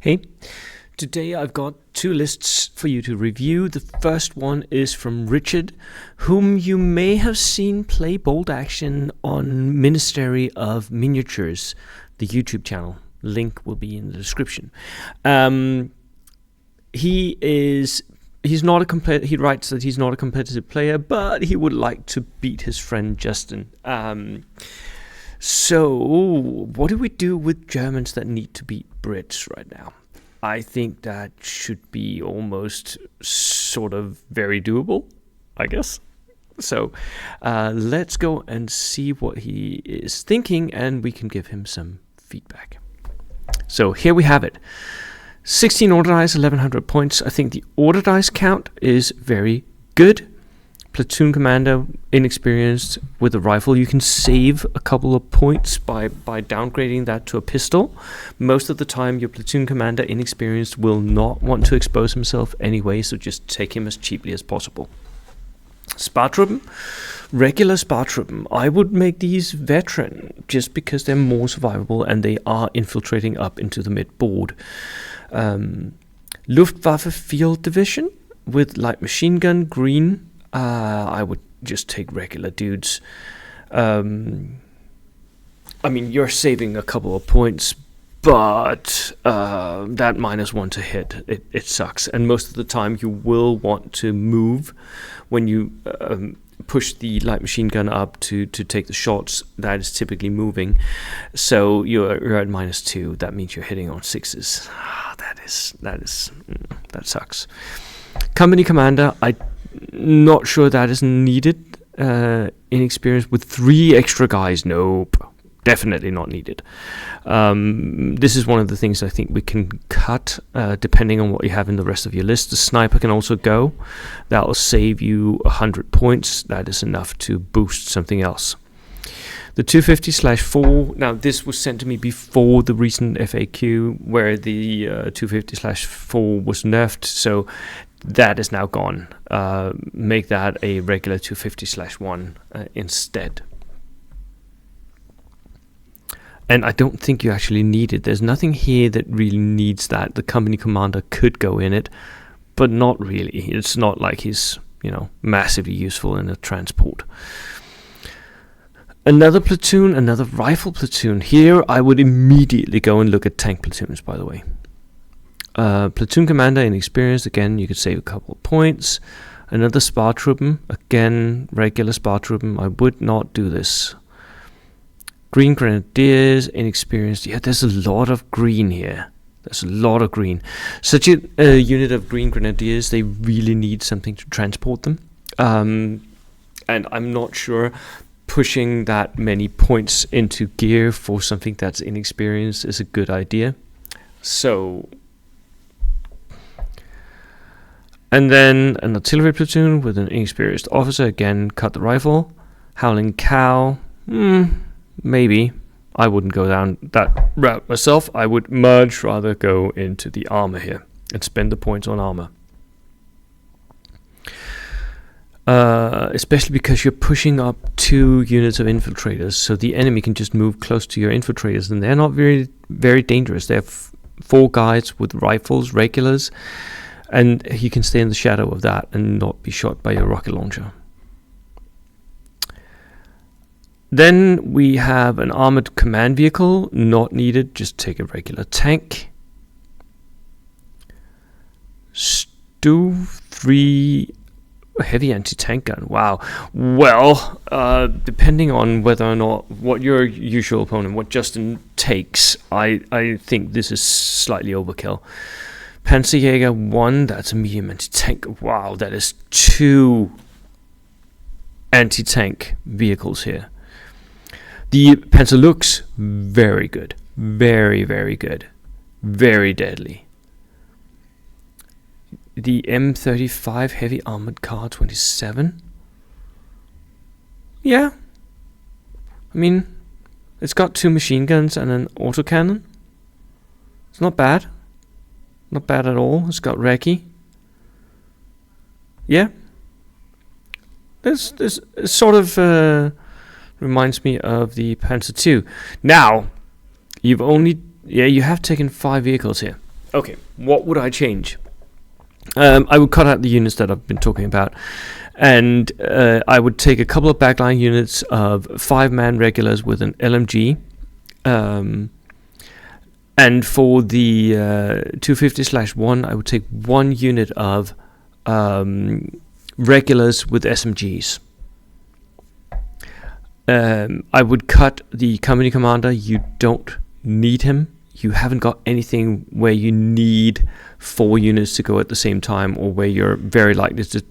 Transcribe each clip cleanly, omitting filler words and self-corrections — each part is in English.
Hey, today I've got two lists for you to review. The first one is from Richard, whom you may have seen play bold action on Ministry of Miniatures, the YouTube channel. Link will be in the description. He writes that he's not a competitive player, but he would like to beat his friend Justin. So what do we do with Germans that need to beat Brits right now? I think that should be almost sort of very doable, I guess. So let's go and see what he is thinking, and we can give him some feedback. So here we have it. 16 order dice, 1100 points. I think the order dice count is very good. Platoon commander, inexperienced with a rifle. You can save a couple of points by downgrading that to a pistol. Most of the time, your platoon commander, inexperienced, will not want to expose himself anyway, so just take him as cheaply as possible. Spartruppen, regular Spartruppen. I would make these veteran just because they're more survivable and they are infiltrating up into the mid-board. Luftwaffe Field Division with light machine gun, green. I would just take regular dudes. I mean, you're saving a couple of points, but that -1 to hit, it sucks. And most of the time you will want to move when you push the light machine gun up to take the shots. That is typically moving. So you're at -2. That means you're hitting on 6s. That sucks. Company commander, I'm not sure that is needed. Inexperienced with 3 extra guys, nope, definitely not needed. This is one of the things I think we can cut depending on what you have in the rest of your list. The sniper can also go. That will save you 100 points. That is enough to boost something else. The 250/4, now this was sent to me before the recent FAQ where the 250/4 was nerfed, so that is now gone. Make that a regular 250/1 instead. And I don't think you actually need it. There's nothing here that really needs that. The company commander could go in it, but not really. It's not like he's, massively useful in a transport. Another platoon, another rifle platoon. Here I would immediately go and look at tank platoons, by the way. Platoon commander, inexperienced. Again, you could save a couple of points. Another Spartruppen. Again, regular Spartruppen. I would not do this. Green Grenadiers, inexperienced. Yeah, there's a lot of green here. There's a lot of green. Such a unit of Green Grenadiers, they really need something to transport them. And I'm not sure pushing that many points into gear for something that's inexperienced is a good idea. So, and then an artillery platoon with an inexperienced officer. Again, cut the rifle. Howling Cow, maybe. I wouldn't go down that route myself. I would much rather go into the armor here and spend the points on armor. Especially because you're pushing up 2 units of infiltrators, so the enemy can just move close to your infiltrators, and they're not very, very dangerous. They have 4 guys with rifles, regulars, and you can stay in the shadow of that and not be shot by your rocket launcher. Then we have an armored command vehicle, not needed, just take a regular tank. Stu 3 heavy anti-tank gun. Wow. Well, depending on whether or not what your usual opponent, what Justin takes, I think this is slightly overkill. Panzerjäger 1, that's a medium anti-tank. Wow, that is 2 anti-tank vehicles here. The Panzer looks very good. Very, very good. Very deadly. The M35 heavy armored car 27. Yeah. I mean, it's got 2 machine guns and an autocannon. It's not bad. Not bad at all. It's got recce. Yeah. This sort of reminds me of the Panzer II. Now, you have taken 5 vehicles here. Okay, what would I change? I would cut out the units that I've been talking about, and I would take a couple of backline units of 5-man regulars with an LMG, and for the 250/1, I would take 1 unit of regulars with SMGs. I would cut the company commander. You don't need him. You haven't got anything where you need 4 units to go at the same time, or where you're very likely to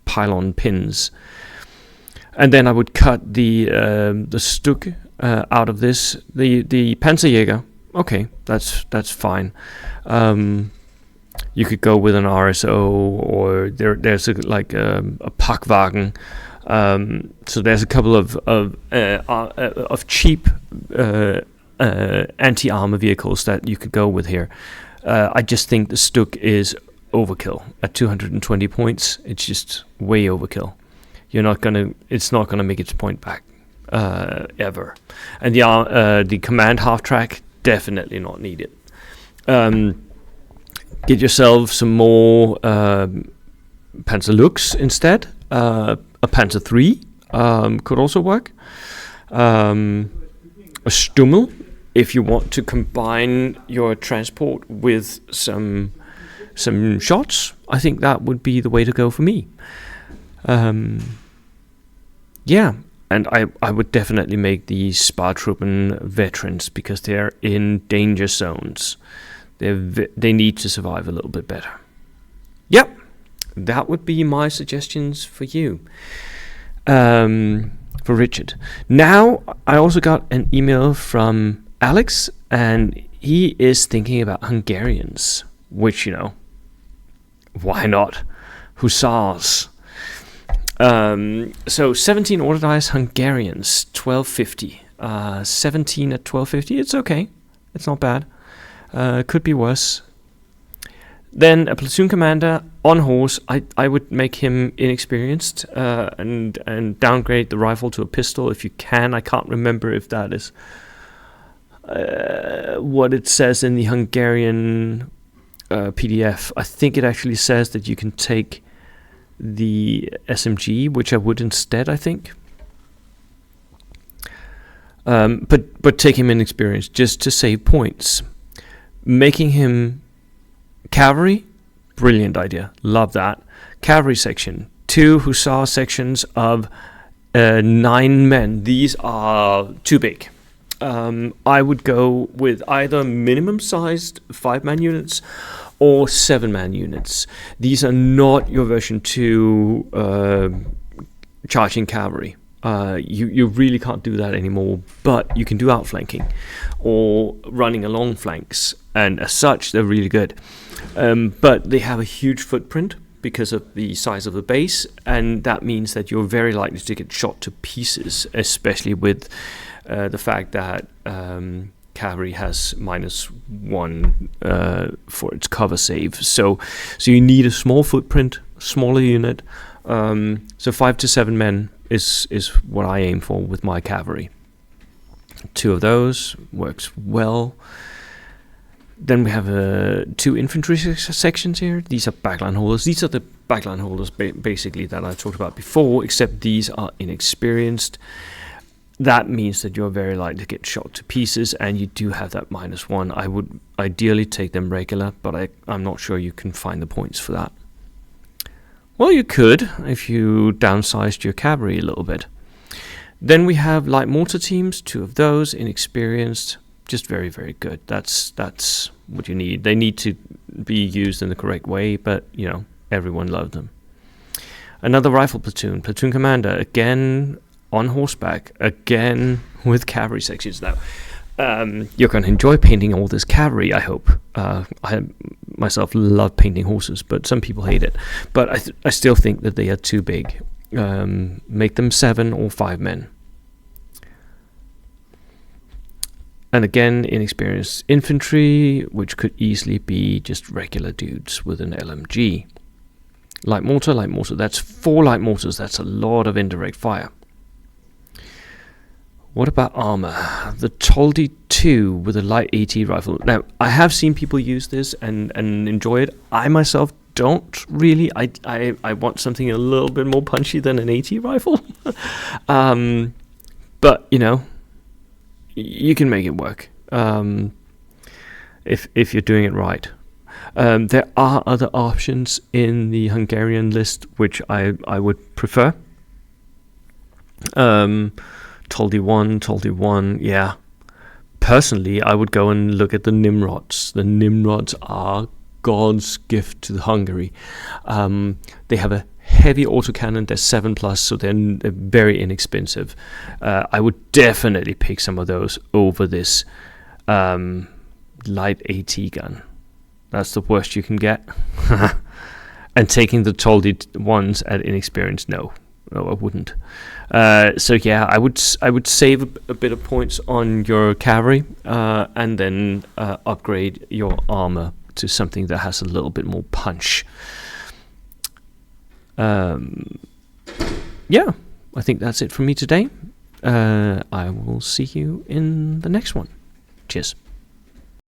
pile on pins. And then I would cut the Stuk out of this. The Panzerjäger. Okay, that's fine. You could go with an RSO, or there's a Packwagen. So there's a couple of cheap anti-armor vehicles that you could go with here. I just think the Stuk is overkill at 220 points. It's just way overkill. It's not gonna make its point back ever. And the command half track, definitely not needed. Get yourself some more Panzer Lux instead. A Panzer III could also work. A Stummel, if you want to combine your transport with some shots, I think that would be the way to go for me. Yeah, and I would definitely make the Spartruppen veterans, because they're in danger zones. They need to survive a little bit better. Yep, that would be my suggestions for you. For Richard. Now, I also got an email from Alex, and he is thinking about Hungarians, which, why not? Huszars. So 17 order dice Hungarians, 1250. 17 at 1250, it's okay. It's not bad. Could be worse. Then a platoon commander on horse. I would make him inexperienced and downgrade the rifle to a pistol if you can. I can't remember if that is what it says in the Hungarian PDF. I think it actually says that you can take the SMG, which I would instead, I think. But take him inexperienced just to save points. Making him cavalry, brilliant idea. Love that. Cavalry section. 2 Hussar sections of 9 men. These are too big. I would go with either minimum sized 5-man units or 7-man units. These are not your version 2 charging cavalry. You really can't do that anymore, but you can do outflanking or running along flanks, and as such they're really good. But they have a huge footprint because of the size of the base, and that means that you're very likely to get shot to pieces, especially with the fact that cavalry has -1 for its cover save. So you need a small footprint, smaller unit. So 5 to 7 men is what I aim for with my cavalry. 2 of those works well. Then we have 2 infantry sections here. These are backline holders. These are the backline holders basically that I talked about before, except these are inexperienced. That means that you're very likely to get shot to pieces, and you do have that -1. I would ideally take them regular, but I'm not sure you can find the points for that. Well, you could if you downsized your cavalry a little bit. Then we have light mortar teams, 2 of those, inexperienced, just very, very good. That's what you need. They need to be used in the correct way, but everyone loved them. Another rifle platoon commander, again on horseback, again with cavalry sections. Now, you're going to enjoy painting all this cavalry, I hope. I myself love painting horses, but some people hate it. But I still think that they are too big. Make them 7 or 5 men. And again, inexperienced infantry, which could easily be just regular dudes with an LMG. Light mortar, that's 4 light mortars. That's a lot of indirect fire. What about armor? The Toldi 2 with a light AT rifle. Now, I have seen people use this and enjoy it. I myself don't really. I want something a little bit more punchy than an AT rifle. But, you know, you can make it work if you're doing it right. There are other options in the Hungarian list which I would prefer. Toldi 1, yeah. Personally, I would go and look at the Nimrods. The Nimrods are God's gift to Hungary. They have a heavy autocannon. They're 7+, so they're very inexpensive. I would definitely pick some of those over this light AT gun. That's the worst you can get. And taking the Toldi ones at inexperience, no, I wouldn't. So yeah, I would save a bit of points on your cavalry and then upgrade your armor to something that has a little bit more punch. Yeah, I think that's it from me today. I will see you in the next one. Cheers.